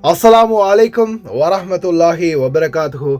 அஸ்ஸலாமு அலைக்கும் வரஹ்மத்துல்லாஹி வபரகாத்துஹு.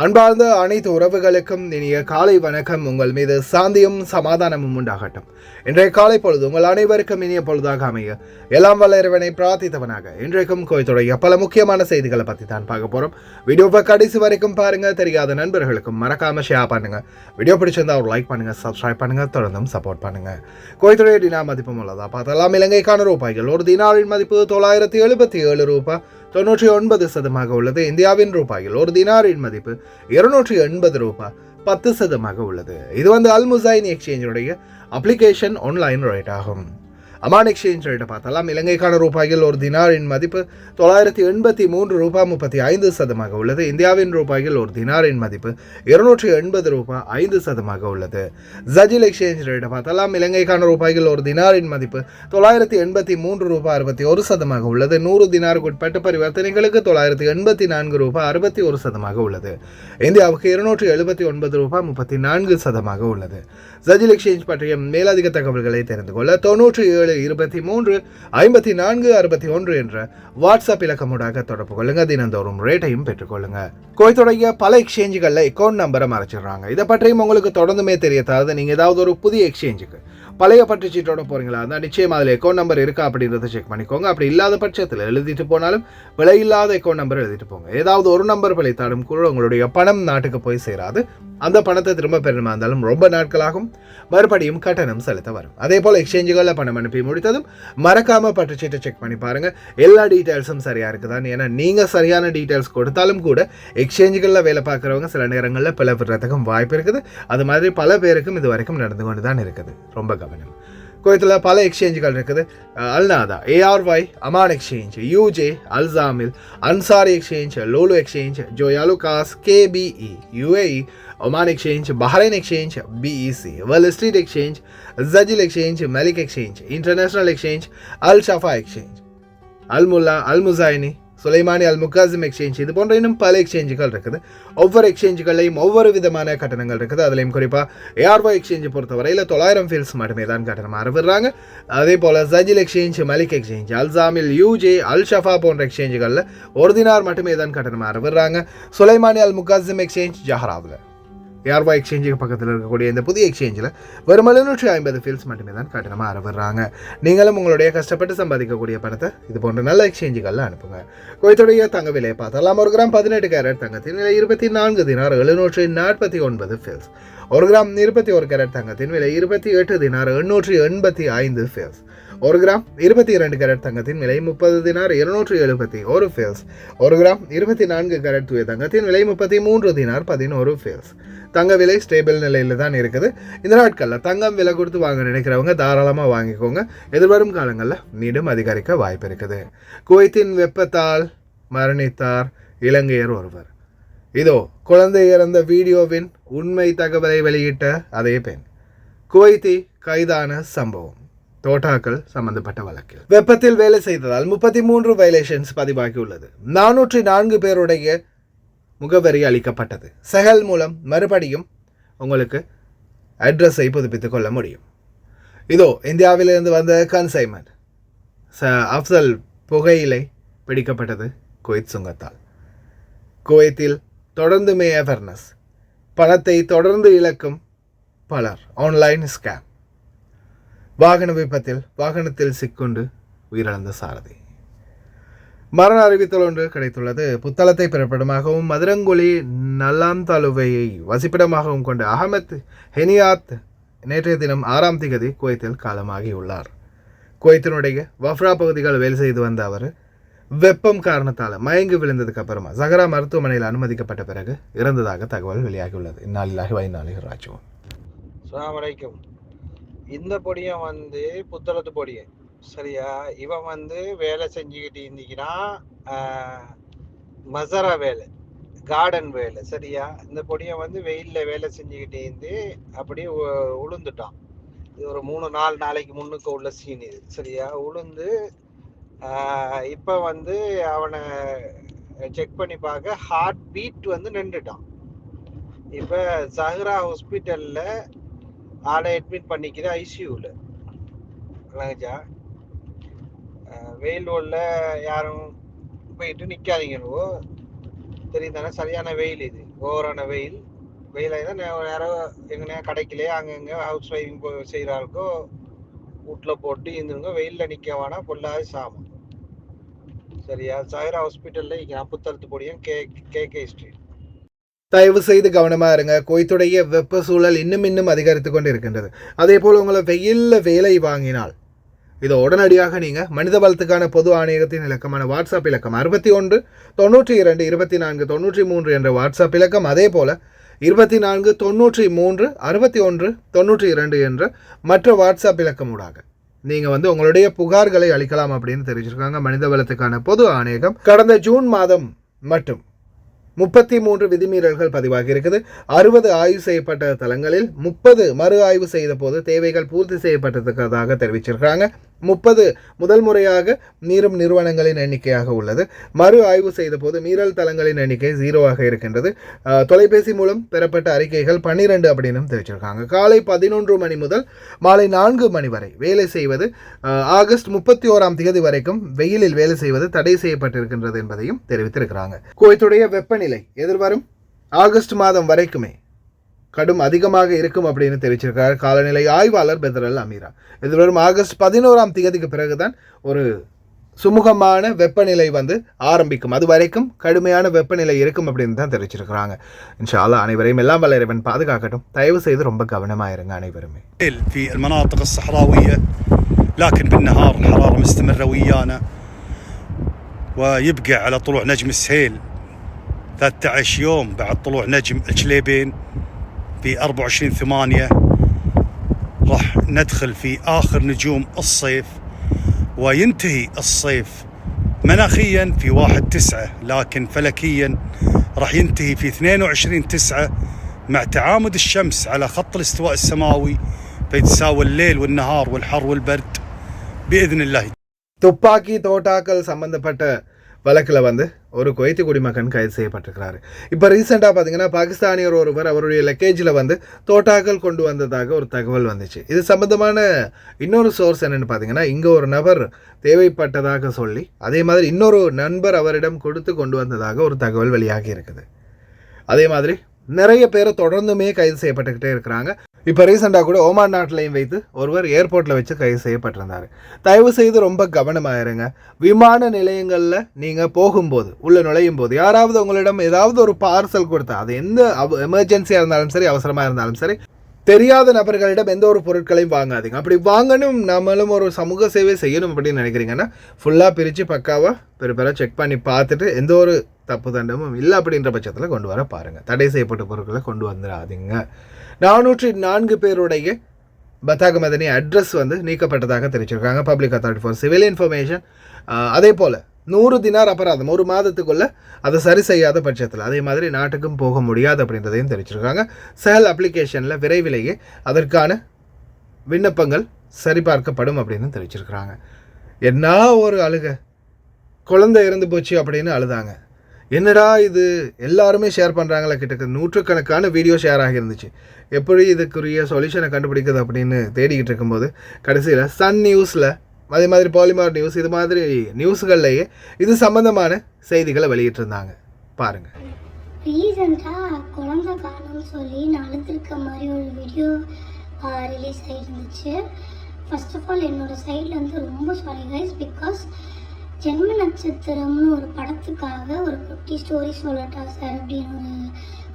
அன்பார்ந்த அனைத்து உறவுகளுக்கும் இனிய காலை வணக்கம். உங்கள் மீது சாந்தியும் சமாதானமும் உண்டாகட்டும். இன்றைய காலை பொழுது உங்கள் அனைவருக்கும் இனிய பொழுதாக அமைய எல்லாம் வல்ல இறைவனை பிரார்த்தித்தவனாக இன்றைக்கும் கோயத்துடைய பல முக்கியமான செய்திகளை பற்றி தான் பார்க்க போகிறோம். வீடியோவை கடைசி வரைக்கும் பாருங்க. தெரியாத நண்பர்களுக்கும் மறக்காம ஷேர் பண்ணுங்க. வீடியோ பிடிச்சிருந்தா ஒரு லைக் பண்ணுங்க, சப்ஸ்கிரைப் பண்ணுங்க, தொடர்ந்தும் சப்போர்ட் பண்ணுங்க. கோயத்துடைய டினா மதிப்பும் உள்ளதா பார்த்தலாம். இலங்கைக்கான ரூபாய்கள் ஒரு தினாரின் மதிப்பு 977 ரூபாய் 99% உள்ளது. இந்தியாவின் ரூபாயில் ஒரு தினாரின் மதிப்பு 280 ரூபாய் 10% உள்ளது. இது அல் முசைன் எக்ஸ்சேஞ்சுடைய அப்ளிகேஷன் ஆன்லைன் ரேட் ஆகும். அமான் எக்ஸ்சேஞ்ச் ரேட்டை பார்த்தாலாம். இலங்கைக்கான ரூபாயில் ஒரு தினாரின் மதிப்பு 983 ரூபாய் 35% உள்ளது. இந்தியாவின் ரூபாயில் ஒரு தினாரின் மதிப்பு 280 ரூபாய் 5% உள்ளது. ஜஜில் எக்ஸ்சேஞ்ச் ரேட்டை பார்த்தாலாம். இலங்கைக்கான ரூபாயில் ஒரு தினாரின் மதிப்பு 983 ரூபாய் 61% உள்ளது. 100 தினாருக்கு உட்பட்ட பரிவர்த்தனைகளுக்கு 984 ரூபாய் 61% உள்ளது. இந்தியாவுக்கு 279 ரூபாய் 34% உள்ளது. ஜஜில் எக்ஸ்சேஞ்ச் பற்றிய மேலதிக தகவல்களை தெரிந்து கொள்ள 97 23 54 61 என்ற வாட்ஸ்அப் இலக்கமுடாக தொடர்பு கொள்ளுங்க. தினந்தோறும் ரேட்டையும் பெற்றுக்கொள்ளுங்க. கோயத்துடைய பல எக்ஸ்சேஞ்சுகளில் அக்கௌண்ட் நம்பரை மறைச்சிடுறாங்க. இதை பற்றியும் உங்களுக்கு தொடர்ந்துமே தெரியாத நீங்கள் ஏதாவது ஒரு புதிய எக்ஸ்சேஞ்சுக்கு பழைய பற்றுச்சீட்டோட போறீங்களா இருந்தால் நிச்சயம் அதில் அக்கௌண்ட் நம்பர் இருக்கா அப்படின்றத செக் பண்ணிக்கோங்க. அப்படி இல்லாத பட்சத்தில் எழுதிட்டு போனாலும் விலை இல்லாத அக்கௌண்ட் நம்பர் எழுதிட்டு போங்க. ஏதாவது ஒரு நம்பர் பிழைத்தாலும் கூட உங்களுடைய பணம் நாட்டுக்கு போய் சேராது. அந்த பணத்தை திரும்ப பெறணுமா இருந்தாலும் ரொம்ப நாட்களாகும். மறுபடியும் கட்டணம் செலுத்த வரும். அதே போல் எக்ஸ்சேஞ்சுகளில் பணம் அனுப்பி முடித்ததும் மறக்காம பற்றுச்சீட்டை செக் பண்ணி பாருங்க எல்லா டீட்டெயில்ஸும் சரியா இருக்குதான். ஏன்னா நீங்க சரியான டீட்டெயில்ஸ் கொடுத்தாலும் கூட எக்ஸ்சேஞ்சுகளில் வேலை பார்க்குறவங்க சில நேரங்களில் பிழை விடுறதுக்கும் வாய்ப்பு இருக்குது. அது மாதிரி பல பேருக்கும் இது வரைக்கும் நடந்து கொண்டு தான் இருக்குது. ரொம்ப கவனம். கோயத்தில் பல எக்ஸ்சேஞ்சுகள் இருக்குது. அல்நாதா, ஏஆர்ஒய், அமான் எக்ஸ்சேஞ்ச், யூஜே, அல்சாமில், Ansari exchange, Lulu exchange, Joyalukkas, KBE, UAE, Oman exchange, Bahrain exchange, BEC, Wall Street exchange, ஜஜில் எக்ஸ்சேஞ்ச், மெலிக் exchange, international exchange, Al Shafa exchange, Al Mulla, Al Muzaini, Sulaimani, அல் முகாசிம் எக்ஸ்சேஞ்ச், இது போன்ற இன்னும் பல எக்ஸ்சேஞ்சுகள் இருக்குது. ஒவ்வொரு எக்ஸ்சேஞ்சுகளையும் ஒவ்வொரு விதமான கட்டணங்கள் இருக்குது. அதுலேயும் குறிப்பாக ஏஆர்ஒய் எக்ஸ்சேஞ்சு பொறுத்தவரையில் 900 ஃபீல்ஸ் மட்டுமே தான் கட்டணம் அறவிடுறாங்க. அதே போல் ஜஜில் எக்ஸ்சேஞ்ச், மலிக் எக்ஸ்சேஞ்ச், அல்சாமில், யூஜே, அல் ஷஃபா போன்ற எக்ஸ்சேஞ்சுகளில் ஒரு தினார் மட்டுமே தான் கட்டணம் அறவிடுறாங்க. சுலைமானி, அல் முகாசிம் எக்ஸ்சேஞ்ச் ஜஹராவில், ஏஆர்ஒய் எக்ஸ்சேஞ்சுக்கு பக்கத்தில் இருக்கக்கூடிய இந்த புதிய எக்ஸ்சேஞ்சில் வெறும் 750 ஃபீல்ஸ் மட்டுமே தான் கட்டணமாக அறவிடுறாங்க. நீங்களும் உங்களுடைய கஷ்டப்பட்டு சம்பாதிக்கக்கூடிய பணத்தை இது போன்ற நல்ல எக்ஸ்சேஞ்சுகளில் அனுப்புங்க. கோயத்துடைய தங்க விலையை பார்த்தலாம். 1 கிராம் 18 கேரட் தங்கத்தின் விலை 24 தினார் 749 ஃபீல்ஸ். 1 கிராம் 21 கேரட் தங்கத்தின் விலை 28 தினார் 885 ஃபீல்ஸ். 1 கிராம் 22 கேரட் தங்கத்தின் விலை 30 தினார் 271 ஃபீல்ஸ். 1 கிராம் 24 கேரட் தூய தங்கத்தின் விலை 33 தினார் 11 ஃபீல்ஸ். தங்க விலை ஸ்டேபிள் நிலையில் தான் இருக்குது. இந்த நாட்களில் தங்கம் விலை கொடுத்து வாங்க நினைக்கிறவங்க தாராளமாக வாங்கிக்கோங்க. எதிர்வரும் காலங்களில் மீண்டும் அதிகரிக்க வாய்ப்பு இருக்குது. குவைத்தின் வெப்பத்தால் மரணித்தார் இலங்கையர் ஒருவர். இதோ குழந்தை இறந்த வீடியோவின் உண்மை தகவலை வெளியிட்ட அதே பெண். குவைத்தி கைதான சம்பவம். தோட்டாக்கள் சம்பந்தப்பட்ட வழக்கில் வெப்பத்தில் வேலை செய்ததால் 33 வயலேஷன்ஸ் பதிவாகியுள்ளது. 404 பேருடைய முகவரி அளிக்கப்பட்டது. செகல் மூலம் மறுபடியும் உங்களுக்கு அட்ரஸை புதுப்பித்துக் கொள்ள முடியும். இதோ இந்தியாவிலிருந்து வந்த கன்சைன்மெண்ட். அஃப்சல் புகையிலை பிடிக்கப்பட்டது குவைத் சுங்கத்தால். குவைத்தில் தொடர்ந்துமே அவேர்னஸ். பணத்தை தொடர்ந்து இழக்கும் பலர். Online scam. வாகன விபத்தில் வாகனத்தில் சிக்குண்டு உயிரிழந்த சாரதி. மரண அறிவித்தல் ஒன்று கிடைத்துள்ளது. புத்தளத்தை பிறப்பிடமாகவும் மதுரங்குழி நல்லாந்தலுவையை வசிப்பிடமாகவும் கொண்ட அகமத் ஹெனியாத் நேற்றைய தினம் 6ஆம் திகதி குவைத்தில் காலமாகியுள்ளார். குவைத்தினுடைய வஃப்ரா பகுதிகள் வேலை செய்து வந்த அவர் வெப்பம் காரணத்தால் மயங்கி விழுந்ததுக்கு அப்புறமா ஜஹரா மருத்துவமனையில் அனுமதிக்கப்பட்ட பிறகு இறந்ததாக தகவல் வெளியாகியுள்ளது. இன்னாலில்லாஹி வ இன்னா இலைஹி ராஜிஊன். அஸ்ஸலாமு அலைக்கும். இந்த பொடியன் புத்தளத்து பொடியன் சரியா. இவன் வேலை செஞ்சுக்கிட்டு இருந்தீங்கன்னா மசரா வேலை, கார்டன் வேலை சரியா. இந்த பொடியன் வெயில்ல வேலை செஞ்சுக்கிட்டு இருந்து அப்படியே உளுந்துட்டான். இது ஒரு 3-4 நாளைக்கு முன்னுக்கு உள்ள சீன் இது சரியா. உளுந்து இப்ப அவனை செக் பண்ணி பார்க்க ஹார்ட் பீட் நின்றுட்டான். இப்ப ஜஹ்ரா ஹாஸ்பிட்டல்ல ஆளை அட்மிட் பண்ணிக்கிற ஐசியூல. வெயில் உள்ள யாரும் போயிட்டு நிக்காதீங்க. தெரியும் தானே, சரியான வெயில், இது ஓவரான வெயில். வெயில யாரோ எங்கன்னா கடைக்கிலேயே அங்கங்க ஹவுஸ் வைஃபிங் செய்யறாளுக்கோ வீட்டுல போட்டு இருந்துருங்க. வெயில்ல நிக்க வேணா, பொல்லாது சாமம். சரியா? சாயிரா ஹாஸ்பிட்டல்ல இங்க புத்தளத்து பொடியும் கே ஸ்ட்ரீட். தயவு செய்து கவனமாக இருங்க. குவைத்துடைய வெப்ப சூழல் இன்னும் அதிகரித்து கொண்டு இருக்கின்றது. அதே போல் உங்களை வெயிலில் வேலை வாங்கினால் இதை உடனடியாக நீங்கள் மனித வளத்துக்கான பொது ஆணையகத்தின் இலக்கமான வாட்ஸ்அப் இலக்கம் 61 92 24 93 என்ற வாட்ஸ்அப் இலக்கம், அதே போல் 24 93 61 92 என்ற மற்ற வாட்ஸ்அப் இலக்கம் ஊடாக நீங்கள் உங்களுடைய புகார்களை அளிக்கலாம் அப்படின்னு தெரிவிச்சிருக்காங்க மனித வளத்துக்கான பொது ஆணையகம். கடந்த ஜூன் மாதம் மட்டும் 33 விதிமீறல்கள் பதிவாகி இருக்குது. 60 ஆய்வு செய்யப்பட்ட தளங்களில் 30 மறு ஆய்வு செய்த போது தேவைகள் பூர்த்தி செய்யப்பட்டிருக்கிறதாக தெரிவிச்சிருக்காங்க. 30 முதல் முறையாக மீறும் நிறுவனங்களின் எண்ணிக்கையாக உள்ளது. மறு ஆய்வு செய்த போது மீறல் தளங்களின் எண்ணிக்கை 0ஆக இருக்கின்றது. தொலைபேசி மூலம் பெறப்பட்ட அறிக்கைகள் 12 அப்படின்னு தெரிவிச்சிருக்காங்க. காலை 11 மணி முதல் மாலை 4 மணி வரை வேலை செய்வது, ஆகஸ்ட் 31ஆம் தேதி வரைக்கும் வெயிலில் வேலை செய்வது தடை செய்யப்பட்டிருக்கின்றது என்பதையும் தெரிவித்திருக்கிறாங்க. குவைத்துடைய வெப்பநிலை எதிர்வரும் ஆகஸ்ட் மாதம் வரைக்குமே கடும் அதிகமாக இருக்கும் அப்படின்னு தெரிவிச்சிருக்கார் காலநிலை ஆய்வாளர் பெதரல் அமீரா. எதிர்வரும் ஆகஸ்ட் 11ஆம் தேதிக்கு பிறகுதான் ஒரு சுமூகமான வெப்பநிலை ஆரம்பிக்கும். அது வரைக்கும் கடுமையான வெப்பநிலை இருக்கும் அப்படின்னு தான் தெரிவிச்சிருக்கிறாங்க. இன்ஷா அல்லாஹ் அனைவரையும் எல்லாம் வல்ல இறைவன் பாதுகாக்கட்டும். தயவு செய்து ரொம்ப கவனமாக இருங்க அனைவருமே. في المناطق الصحراوية لكن بالنهار الحرارة مستمرة ويانا، ويبقى على طلوع نجم السهيل 13 يوم بعد طلوع نجم الجليبين في 24/8 راح ندخل في آخر نجوم الصيف، وينتهي الصيف مناخيا في 1/9، لكن فلكيا راح ينتهي في 22/9 مع تعامد الشمس على خط الاستواء السماوي، فيتساوى الليل والنهار والحر والبرد بإذن الله. துப்பாக்கி தோட்டாக்கள் சம்பந்தப்பட்ட வழக்கில் ஒரு குவைத்து குடிமகன் கைது செய்யப்பட்டிருக்கிறாரு. இப்போ ரீசெண்டாக பார்த்தீங்கன்னா பாகிஸ்தானியர் ஒருவர் அவருடைய லக்கேஜில் தோட்டாக்கள் கொண்டு வந்ததாக ஒரு தகவல் வந்துச்சு. இது சம்பந்தமான இன்னொரு சோர்ஸ் என்னென்னு பார்த்தீங்கன்னா, இங்கே ஒரு நபர் தேவைப்பட்டதாக சொல்லி அதே மாதிரி இன்னொரு நண்பர் அவரிடம் கொடுத்து கொண்டு வந்ததாக ஒரு தகவல் வெளியாகி இருக்குது. அதே மாதிரி நிறைய பேரை தொடர்ந்துமே கைது செய்யப்பட்டுக்கிட்டே இருக்கிறாங்க. இப்போ ரீசெண்டாக கூட ஓமான் நாட்டிலையும் வைத்து ஒருவர் ஏர்போர்ட்டில் வச்சு கைது செய்யப்பட்டிருந்தார். தயவு செய்து ரொம்ப கவனமாக இருங்க. விமான நிலையங்களில் நீங்கள் போகும்போது உள்ளே நுழையும் போது யாராவது உங்களிடம் ஏதாவது ஒரு பார்சல் கொடுத்தா, அது எந்த எமர்ஜென்சியாக இருந்தாலும் சரி, அவசரமாக இருந்தாலும் சரி, தெரியாத நபர்களிடம் எந்த ஒரு பொருட்களையும் வாங்காதீங்க. அப்படி வாங்கணும், நம்மளும் ஒரு சமூக சேவை செய்யணும் அப்படின்னு நினைக்கிறீங்கன்னா ஃபுல்லாக பிரித்து பக்காவாக பெருப்பெற செக் பண்ணி பார்த்துட்டு எந்த ஒரு தப்பு தண்டமும் இல்லை அப்படின்ற பட்சத்தில் கொண்டு வர பாருங்கள். தடை செய்யப்பட்ட பொருட்களை கொண்டு வந்துடாதீங்க. 404 பேருடைய பத்தாக மதனி அட்ரஸ் நீக்கப்பட்டதாக தெரிவிச்சிருக்காங்க public authority for civil information. அதே போல் 100 தினார் அபராதம் ஒரு மாதத்துக்குள்ளே அதை சரி செய்யாத பட்சத்தில் அதே மாதிரி நாட்டுக்கும் போக முடியாது அப்படின்றதையும் தெரிவிச்சிருக்காங்க. செஹல் அப்ளிகேஷனில் விரைவிலேயே அதற்கான விண்ணப்பங்கள் சரிபார்க்கப்படும் அப்படின்னு தெரிவிச்சிருக்கிறாங்க. என்ன ஒரு அழுகை, குழந்தை இறந்து போச்சு அப்படின்னு அழுதாங்க. என்னடா இது, எல்லாருமே ஷேர் பண்ணுறாங்களா, கிட்டத்தட்ட 100கணக்கான வீடியோ ஷேர் ஆகியிருந்துச்சு. எப்படி இதுக்குரிய சொல்யூஷனை கண்டுபிடிக்குது அப்படின்னு தேடிக்கிட்டு இருக்கும்போது கடைசியில் சன் நியூஸில் அதே மாதிரி பாலிமார் நியூஸ் இது மாதிரி நியூஸ்கள்லேயே இது சம்பந்தமான செய்திகளை வெளியிட்டிருந்தாங்க. பாருங்கள். ரீசெண்டாக குழந்தை காணும்னு சொல்லி நான் அழுதுருக்க மாதிரி ஒரு வீடியோ ரிலீஸ் ஆகிருந்துச்சு. ஃபர்ஸ்ட் ஆஃப் ஆல் என்னோடய சைட்லேருந்து ரொம்ப சாரி கைஸ், பிகாஸ் ஜென்ம நட்சத்திரம்னு ஒரு படத்துக்காக ஒரு குட்டி ஸ்டோரி சொல்லட்டா சார் அப்படின்னு ஒரு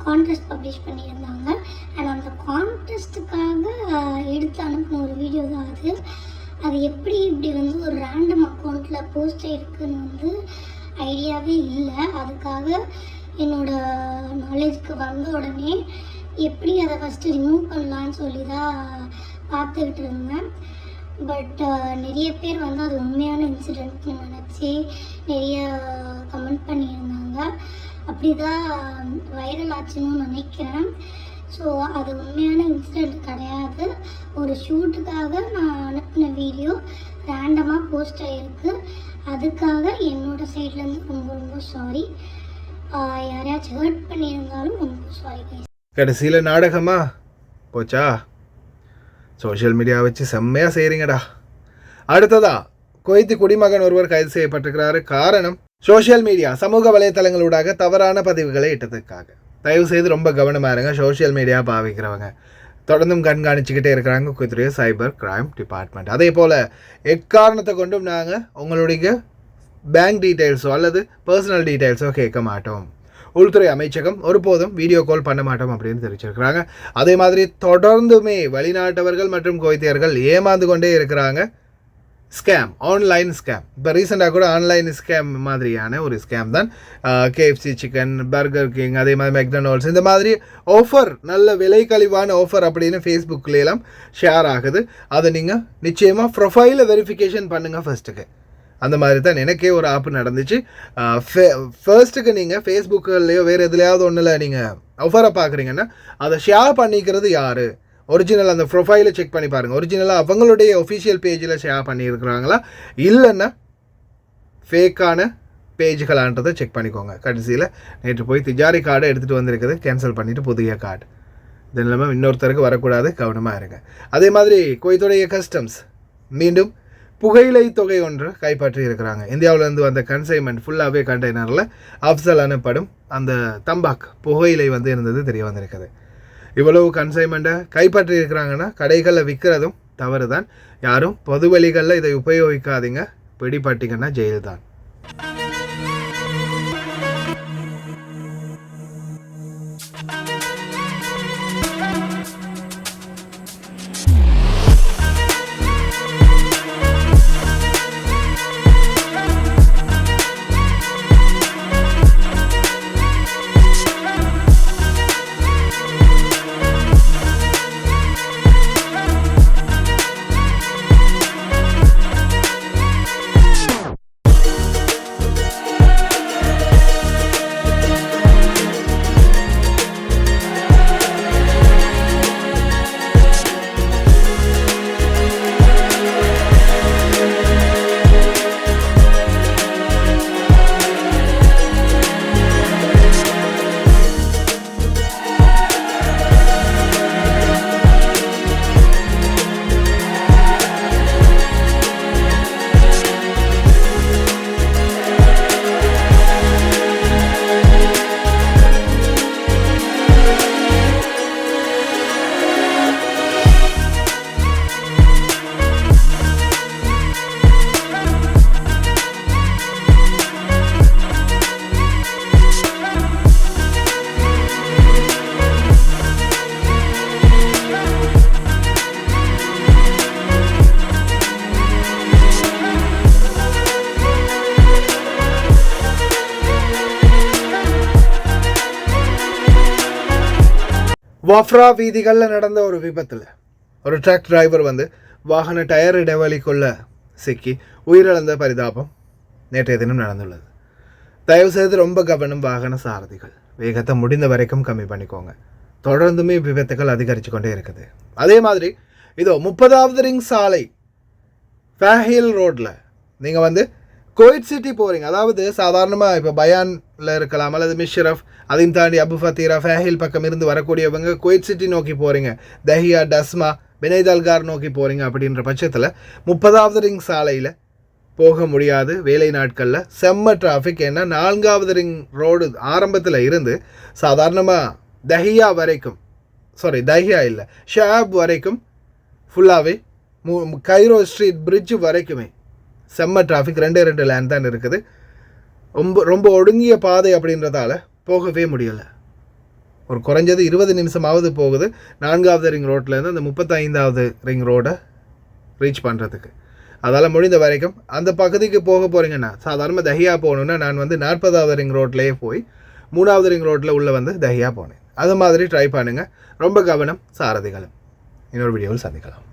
கான்டெஸ்ட் பப்ளிஷ் பண்ணியிருந்தாங்க. அண்ட் அந்த கான்டெஸ்ட்டுக்காக எடுத்து அனுப்பின ஒரு வீடியோ தான் அது. அது எப்படி இப்படி ஒரு ரேண்டம் அக்கௌண்ட்டில் போஸ்ட் ஆகிருக்குன்னு ஐடியாவே இல்லை. அதுக்காக என்னோடய நாலேஜுக்கு வந்த உடனே எப்படி அதை ஃபஸ்ட்டு ரிமூவ் பண்ணலான்னு சொல்லி தான் பார்த்துக்கிட்டு இருந்தேன். பட் நிறைய பேர் அது உண்மையான இன்சிடெண்ட்னு நினச்சி நிறைய கமெண்ட் பண்ணியிருந்தாங்க. அப்படி தான் வைரல் ஆச்சுன்னு நினைக்கிறேன். ஸோ அது உண்மையான இன்சிடெண்ட் கிடையாது. ஒரு ஷூட்டுக்காக நான் அனுப்பின வீடியோ ரேண்டமாக போஸ்ட் ஆகிருக்கு. அதுக்காக என்னோடய சைட்லேருந்து ரொம்ப ரொம்ப சாரி. யாரையாச்சும் ஹர்ட் பண்ணியிருந்தாலும் ரொம்ப சாரி கைஸ். கடைசியில் நாடகமா போச்சா? சோஷியல் மீடியா வச்சு செம்மையாக செய்கிறீங்கடா. அடுத்ததா குவைத்து குடிமகன் ஒருவர் கைது செய்யப்பட்டிருக்கிறாரு. காரணம் சோஷியல் மீடியா சமூக வலைத்தளங்களூடாக தவறான பதிவுகளை இட்டதுக்காக தயவு செய்து ரொம்ப கவனமாக இருங்க. சோஷியல் மீடியா பாவிக்கிறவங்க தொடர்ந்தும் கண்காணிச்சுக்கிட்டே இருக்கிறாங்க குத்துறைய சைபர் கிரைம் டிபார்ட்மெண்ட். அதே போல் எக்காரணத்தை கொண்டும் நாங்கள் உங்களுடைய பேங்க் டீட்டெயில்ஸோ அல்லது பர்சனல் டீட்டெயில்ஸோ கேட்க மாட்டோம். உள்துறை அமைச்சகம் ஒருபோதும் வீடியோ கால் பண்ண மாட்டோம் அப்படின்னு தெரிவிச்சிருக்கிறாங்க. அதே மாதிரி தொடர்ந்துமே வெளிநாட்டவர்கள் மற்றும் குவைத்தியர்கள் ஏமாந்து கொண்டே இருக்கிறாங்க. Scam, online scam. இப்போ ரீசெண்டாக கூட ஆன்லைன் ஸ்கேம் மாதிரியான ஒரு ஸ்கேம் தான் KFC சிக்கன், பர்கர் கிங், அதே மாதிரி மெக்டொனால்ட்ஸ், இந்த மாதிரி ஆஃபர், நல்ல விலை கழிவான ஆஃபர் அப்படின்னு ஃபேஸ்புக்கிலாம் ஷேர் ஆகுது. அதை நீங்கள் நிச்சயமாக ப்ரொஃபைலை வெரிஃபிகேஷன் பண்ணுங்கள் ஃபர்ஸ்ட்டுக்கு. அந்த மாதிரி தான் எனக்கே ஒரு ஆப் நடந்துச்சு. ஃபர்ஸ்ட்டுக்கு நீங்கள் ஃபேஸ்புக்கிலையோ வேறு எதுலையாவது ஒன்றில் நீங்கள் ஆஃபரை பார்க்குறீங்கன்னா அதை ஷேர் பண்ணிக்கிறது யார், ஒரிஜினல் அந்த ப்ரொஃபைலை செக் பண்ணி பாருங்கள். ஒரிஜினலாக அவங்களுடைய ஒஃபிஷியல் பேஜில் ஷேர் பண்ணியிருக்கிறாங்களா இல்லைன்னா ஃபேக்கான பேஜுகளான்றதை செக் பண்ணிக்கோங்க. கடைசியில் நேற்று போய் திஜாரி கார்டை எடுத்துகிட்டு வந்திருக்குது, கேன்சல் பண்ணிவிட்டு புதிய கார்டு. இது இல்லாமல் இன்னொருத்தருக்கு வரக்கூடாது, கவனமாக இருங்க. அதே மாதிரி குவைத்துடைய கஸ்டம்ஸ் மீண்டும் புகையிலை தொகை ஒன்று கைப்பற்றி இருக்கிறாங்க. இந்தியாவிலேருந்து வந்த கன்சைன்மெண்ட் ஃபுல்லாகவே கண்டெய்னரில் அப்சல் எனப்படும் அந்த தம்பாக் புகையிலை இருந்தது தெரிய வந்திருக்குது. இவ்வளவு கன்சைன்மெண்ட்டை கைப்பற்றி இருக்கிறாங்கன்னா கடைகளில் விற்கிறதும் தவறு தான். யாரும் பொது வழிகளில் இதை உபயோகிக்காதீங்க. பிடிபட்டிங்கன்னா ஜெயில் தான். வஃப்ரா வீதிகளில் நடந்த ஒரு விபத்தில் ஒரு ட்ரக் டிரைவர் வாகன டயர் இடைவெளிக்குள்ள சிக்கி உயிரிழந்த பரிதாபம் நேற்றைய தினம் நடந்துள்ளது. தயவுசெய்து ரொம்ப கவனம் வாகன சாரதிகள். வேகத்தை முடிந்த வரைக்கும் கம்மி பண்ணிக்கோங்க. தொடர்ந்துமே விபத்துகள் அதிகரித்து கொண்டே இருக்குது. அதே மாதிரி இதோ 30வது ரிங் சாலை ஃபேஹில் ரோட்டில் நீங்கள் குவைத் சிட்டி போகிறீங்க. அதாவது சாதாரணமாக இப்போ பயானில் இருக்கலாம் அல்லது மிஷ்ரஃப், அதையும் தாண்டி அபு ஃபத்தீரா, ஃபேஹில் பக்கம் இருந்து வரக்கூடியவங்க குவைத் சிட்டி நோக்கி போகிறீங்க, தஹியா, டஸ்மா, பினைதல்கார் நோக்கி போகிறீங்க. அப்படின்ற பட்சத்தில் 30வது ரிங் சாலையில் போக முடியாது வேலை நாட்களில். செம்ம டிராஃபிக். ஏன்னா 4வது ரிங் ரோடு ஆரம்பத்தில் இருந்து சாதாரணமாக தஹியா வரைக்கும், தஹியா இல்லை, ஷாப் வரைக்கும் ஃபுல்லாகவே கைரோ ஸ்ட்ரீட் பிரிட்ஜு வரைக்குமே செம்ம டிராஃபிக். 2 லேன் தான் இருக்குது. ரொம்ப ஒடுங்கிய பாதை அப்படின்றதால போகவே முடியலை. ஒரு குறைஞ்சது 20 நிமிஷமாவது போகுது 4வது ரிங் ரோட்லேருந்து அந்த 35வது ரிங் ரோடை ரீச் பண்ணுறதுக்கு. அதால் முடிந்த வரைக்கும் அந்த பகுதிக்கு போக போகிறீங்கன்னா, சாதாரணமாக தஹியா போகணுன்னா நான் 40வது ரிங் ரோட்லேயே போய் 3வது ரிங் ரோட்டில் உள்ளே தஹியா போனேன். அது மாதிரி ட்ரை பண்ணுங்கள். ரொம்ப கவனம் சாரதிகளும். இன்னொரு வீடியோவில் சந்திக்கலாம்.